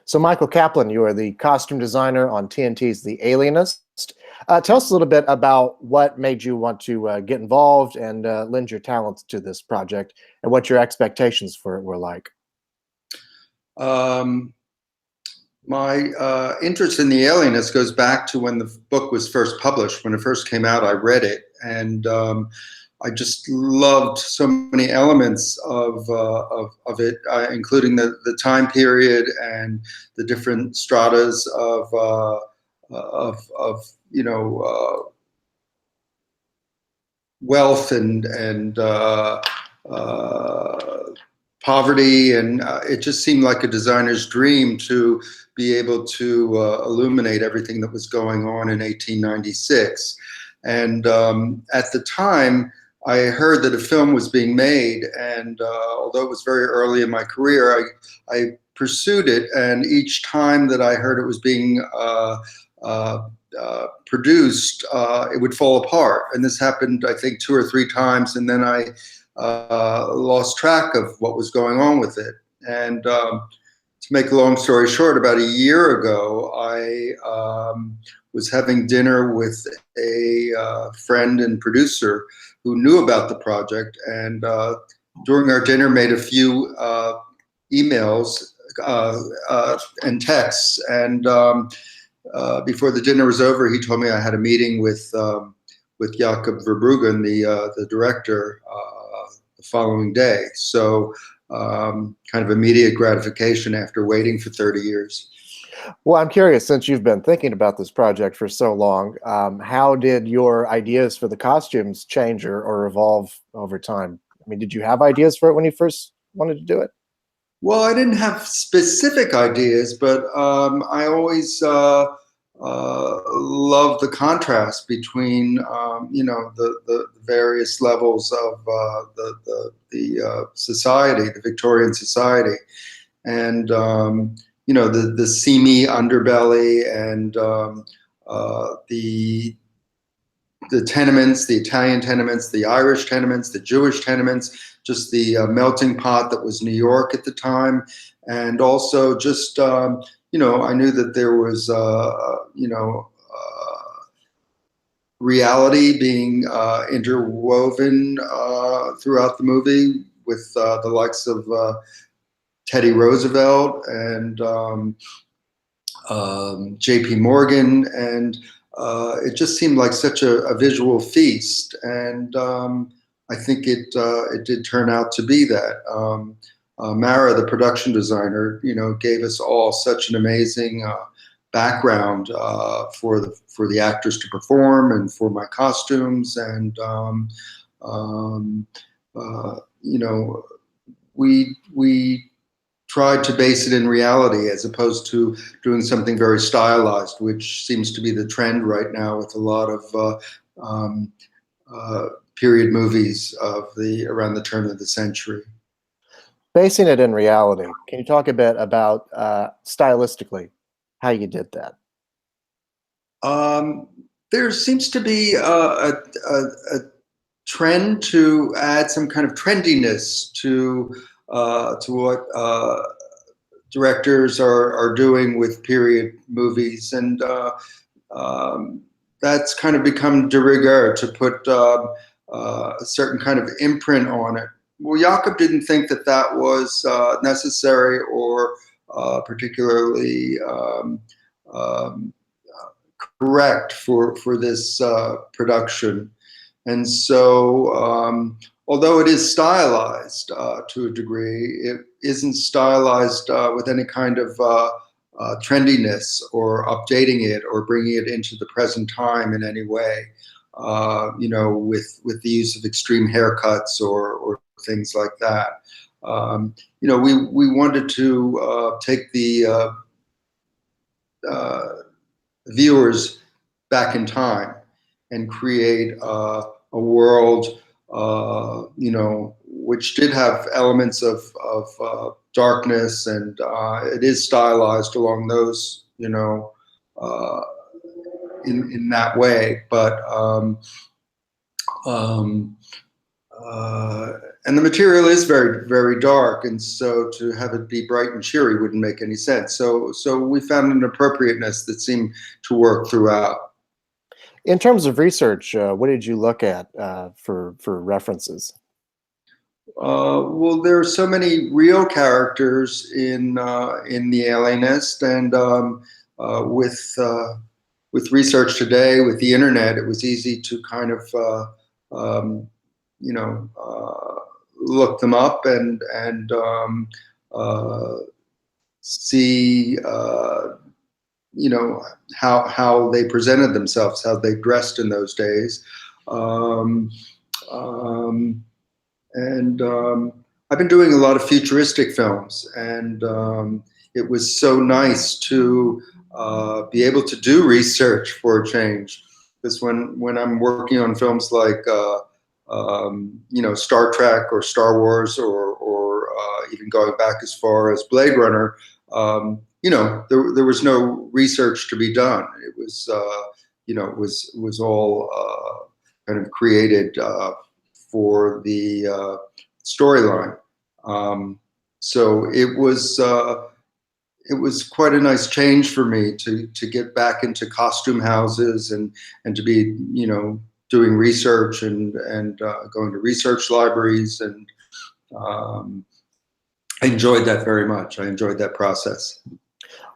So Michael Kaplan, you are the costume designer on TNT's The Alienist. Tell us a little bit about what made you want to get involved and lend your talents to this project, and what your expectations for it were like. My interest in The Alienist goes back to when the book was first published. When it first came out, I read it, and I just loved so many elements of it, including the time period and the different stratas of wealth and poverty, and it just seemed like a designer's dream to be able to illuminate everything that was going on in 1896. And at the time, I heard that a film was being made, and although it was very early in my career, I pursued it, and each time that I heard it was being produced, it would fall apart. And this happened, I think, 2 or 3 times, and then I lost track of what was going on with it. And to make a long story short, about a year ago, I was having dinner with a friend and producer who knew about the project, and during our dinner made a few emails and texts, and before the dinner was over, he told me I had a meeting with Jakob Verbruggen, the director, the following day. So kind of immediate gratification after waiting for 30 years. Well, I'm curious, since you've been thinking about this project for so long, how did your ideas for the costumes change or evolve over time? I mean, did you have ideas for it when you first wanted to do it? Well, I didn't have specific ideas, but I always love the contrast between the various levels of the society, the Victorian society, and the seamy underbelly, and the tenements, the Italian tenements, the Irish tenements, the Jewish tenements, just the melting pot that was New York at the time, and also just I knew that there was reality being interwoven throughout the movie with the likes of Teddy Roosevelt and J.P. Morgan, and it just seemed like such a visual feast, and I think it did turn out to be that. Mara, the production designer, gave us all such an amazing background for the actors to perform, and for my costumes, and we tried to base it in reality as opposed to doing something very stylized, which seems to be the trend right now with a lot of period movies around the turn of the century. Basing it in reality, can you talk a bit about stylistically how you did that? There seems to be a trend to add some kind of trendiness to what directors are doing with period movies, and that's kind of become de rigueur to put a certain kind of imprint on it. Well, Jakob didn't think that was necessary or particularly correct for this production. And so although it is stylized to a degree, it isn't stylized with any kind of trendiness or updating it or bringing it into the present time in any way, with the use of extreme haircuts or things like that. We wanted to take the viewers back in time and create a world, which did have elements of darkness, and it is stylized along those, in that way. But And the material is very, very dark, and so to have it be bright and cheery wouldn't make any sense. So we found an appropriateness that seemed to work throughout. In terms of research, what did you look at for references? Well, there are so many real characters in The Alienist, and with research today, with the internet, it was easy to kind of you know, look them up and see you know, how they presented themselves, how they dressed in those days. Um, um, and I've been doing a lot of futuristic films, and it was so nice to be able to do research for a change. Because when I'm working on films like you know, Star Trek or Star Wars, or even going back as far as Blade Runner, you know, there was no research to be done. It was you know, it was all kind of created for the storyline. So it was quite a nice change for me to get back into costume houses and to be, you know, doing research and going to research libraries, and I enjoyed that very much. I enjoyed that process.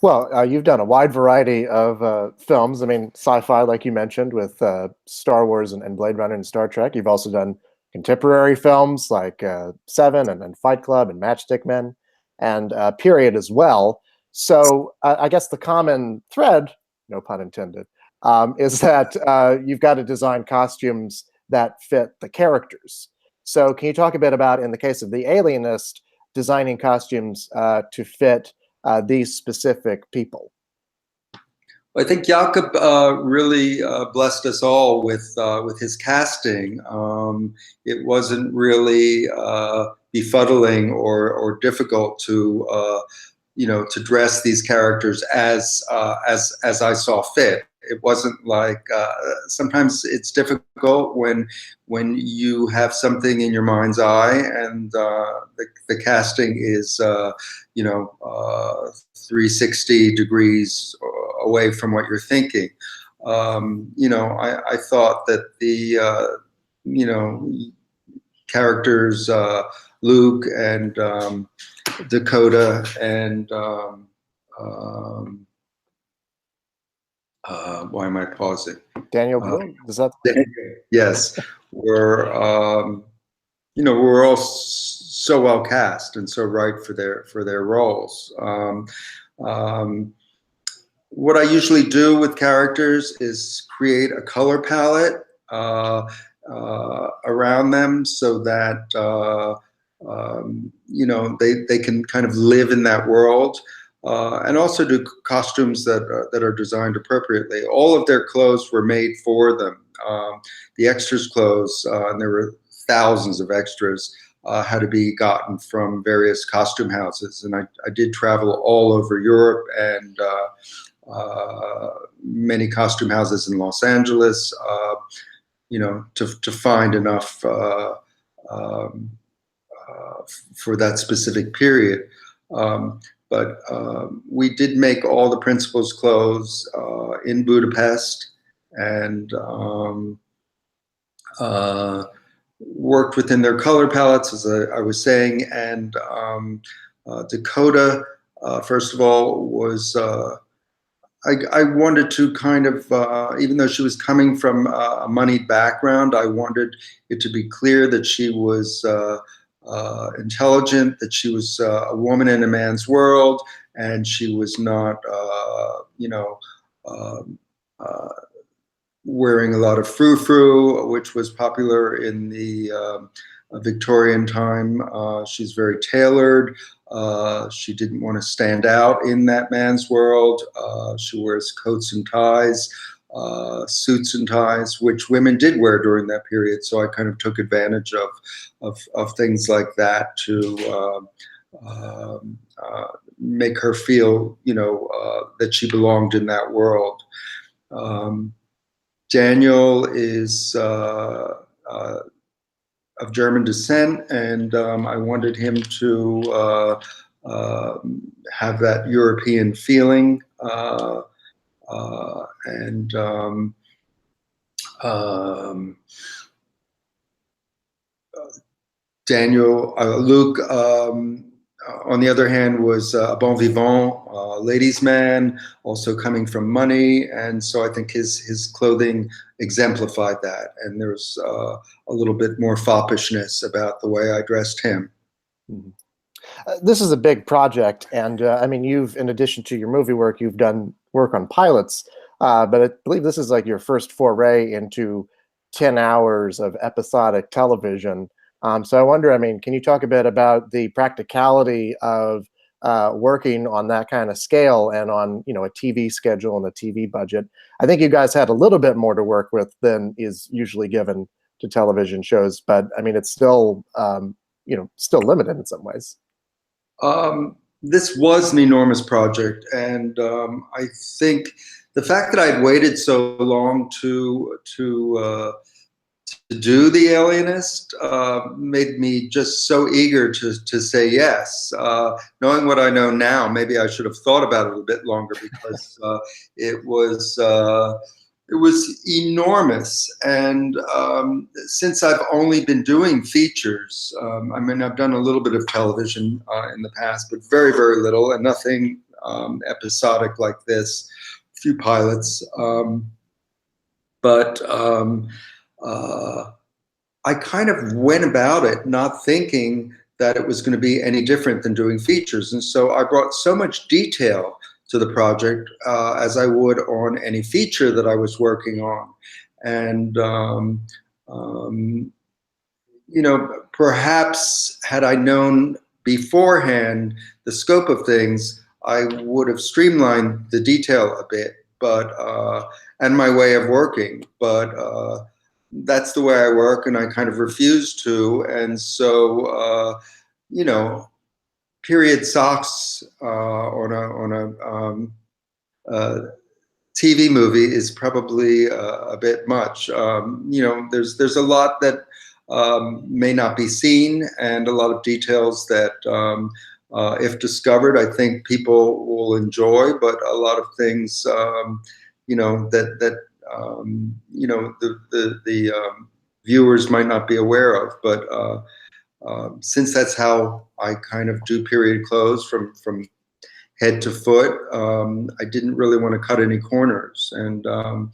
Well, you've done a wide variety of films. I mean, sci-fi, like you mentioned, with Star Wars and Blade Runner and Star Trek. You've also done contemporary films like Seven and Fight Club and Matchstick Men, and period as well. So I guess the common thread, no pun intended, is that you've got to design costumes that fit the characters. So can you talk a bit about, in the case of The Alienist, designing costumes to fit these specific people? I think Jakob really blessed us all with his casting. It wasn't really befuddling or difficult to you know, to dress these characters as I saw fit. It wasn't like sometimes it's difficult when you have something in your mind's eye, and the casting is you know, 360 degrees away from what you're thinking. You know, I thought that the you know, characters Luke and Dakota and why am I pausing? Daniel Brühl, does that? Yes, we're you know, we're all so well cast and so right for their roles. What I usually do with characters is create a color palette around them, so that you know, they can kind of live in that world, and also do costumes that are designed appropriately. All of their clothes were made for them. The extras' clothes, and there were thousands of extras, had to be gotten from various costume houses, and I did travel all over Europe and many costume houses in Los Angeles, you know, to find enough for that specific period. But we did make all the principals' clothes in Budapest, and worked within their color palettes, as I was saying. And Dakota, first of all, was I wanted to kind of, even though she was coming from a moneyed background, I wanted it to be clear that she was intelligent, that she was a woman in a man's world, and she was not, you know, wearing a lot of frou-frou, which was popular in the Victorian time. She's very tailored. She didn't want to stand out in that man's world. She wears coats and ties, suits and ties, which women did wear during that period. So I kind of took advantage of things like that to make her feel, you know, that she belonged in that world. Daniel is of German descent, and I wanted him to have that European feeling, and Luke, on the other hand, was a bon vivant, ladies' man, also coming from money, and so I think his clothing exemplified that. And there's a little bit more foppishness about the way I dressed him. Mm-hmm. This is a big project, and I mean, in addition to your movie work, you've done work on pilots, but I believe this is like your first foray into 10 hours of episodic television. So I wonder, I mean, can you talk a bit about the practicality of working on that kind of scale and on, a TV schedule and a TV budget? I think you guys had a little bit more to work with than is usually given to television shows, but I mean, it's still, still limited in some ways. This was an enormous project, and I think the fact that I'd waited so long to do The Alienist made me just so eager to say yes. Knowing what I know now, maybe I should have thought about it a bit longer, because it was enormous. And since I've only been doing features, I mean, I've done a little bit of television in the past, but very, very little, and nothing episodic like this. A few pilots, but I kind of went about it not thinking that it was going to be any different than doing features. And so I brought so much detail to the project as I would on any feature that I was working on. And, perhaps had I known beforehand the scope of things, I would have streamlined the detail a bit, and my way of working. But that's the way I work, and I kind of refuse to. And so, period socks on a TV movie is probably a bit much. There's a lot that may not be seen, and a lot of details that, if discovered, I think people will enjoy. But a lot of things, the viewers might not be aware of. But since that's how I kind of do period clothes from head to foot, I didn't really want to cut any corners. And a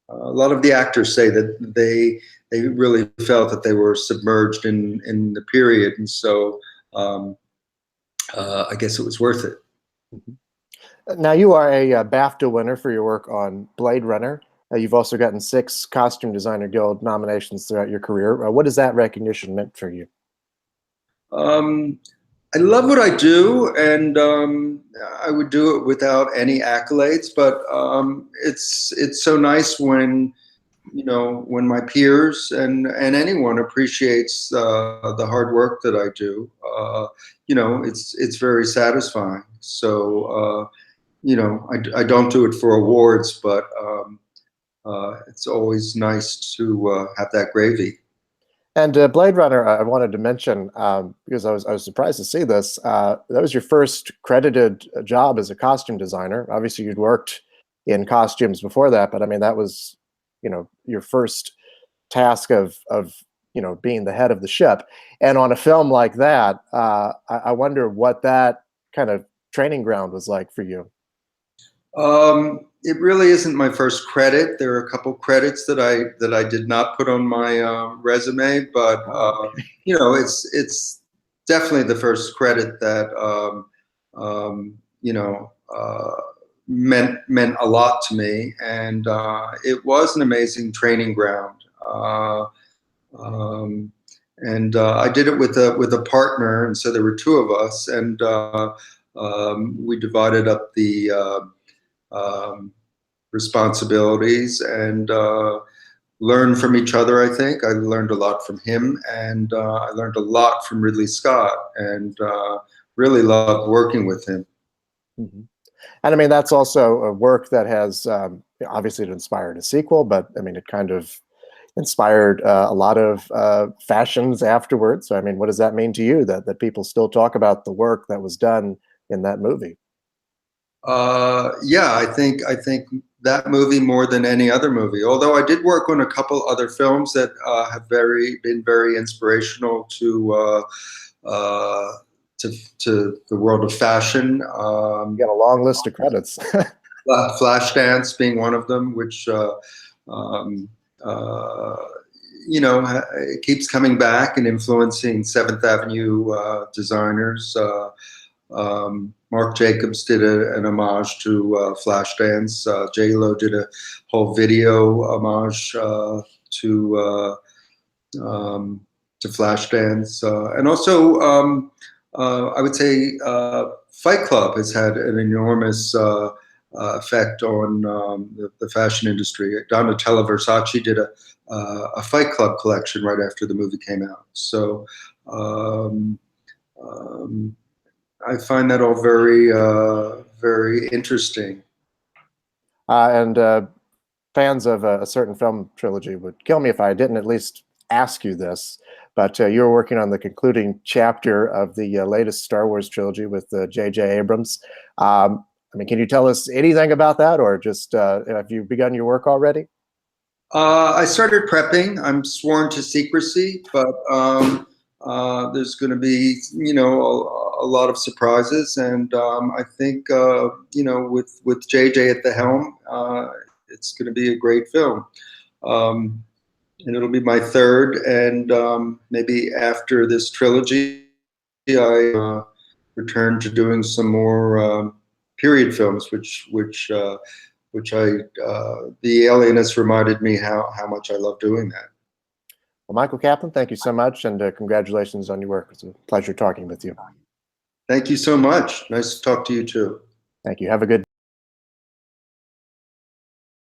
lot of the actors say that they really felt that they were submerged in the period, and so I guess it was worth it. Mm-hmm. Now, you are a BAFTA winner for your work on Blade Runner. You've also gotten 6 Costume Designer Guild nominations throughout your career. What has that recognition meant for you? I love what I do, and I would do it without any accolades. But it's so nice when when my peers and anyone appreciates the hard work that I do. It's very satisfying. So I don't do it for awards, but it's always nice to have that gravy. And Blade Runner, I wanted to mention, because I was surprised to see this. That was your first credited job as a costume designer. Obviously, you'd worked in costumes before that, but I mean, that was, your first task of being the head of the ship. And on a film like that, I wonder what that kind of training ground was like for you. It really isn't my first credit. There are a couple credits that I did not put on my resume, but it's definitely the first credit that meant a lot to me, and it was an amazing training ground. And I did it with a partner, and so there were 2 of us, and we divided up the responsibilities and learned from each other. I think I learned a lot from him, and I learned a lot from Ridley Scott, and really loved working with him. Mm-hmm. And I mean, that's also a work that has obviously it inspired a sequel, but I mean, it kind of inspired a lot of fashions afterwards. So, I mean, what does that mean to you that people still talk about the work that was done in that movie? Yeah, I think that movie more than any other movie. Although I did work on a couple other films that have been very inspirational uh, to the world of fashion. You got a long list of credits. Flashdance being one of them, which um, uh, it keeps coming back and influencing Seventh Avenue designers. Marc Jacobs did an homage to Flashdance. J-Lo did a whole video homage to Flashdance, and also I would say Fight Club has had an enormous effect on the fashion industry. Donatella Versace did a Fight Club collection right after the movie came out. So um, um, I find that all very interesting. And fans of a certain film trilogy would kill me if I didn't at least ask you this. But you're working on the concluding chapter of the latest Star Wars trilogy with J.J. Abrams. I mean, can you tell us anything about that, or just have you begun your work already? I started prepping. I'm sworn to secrecy, but there's going to be, a lot of surprises, and I think, with JJ at the helm, it's going to be a great film, and it'll be my third. And maybe after this trilogy, I return to doing some more period films, which the Alienist reminded me how much I love doing that. Well, Michael Kaplan, thank you so much, and congratulations on your work. It's a pleasure talking with you. Thank you so much. Nice to talk to you too. Thank you. Have a good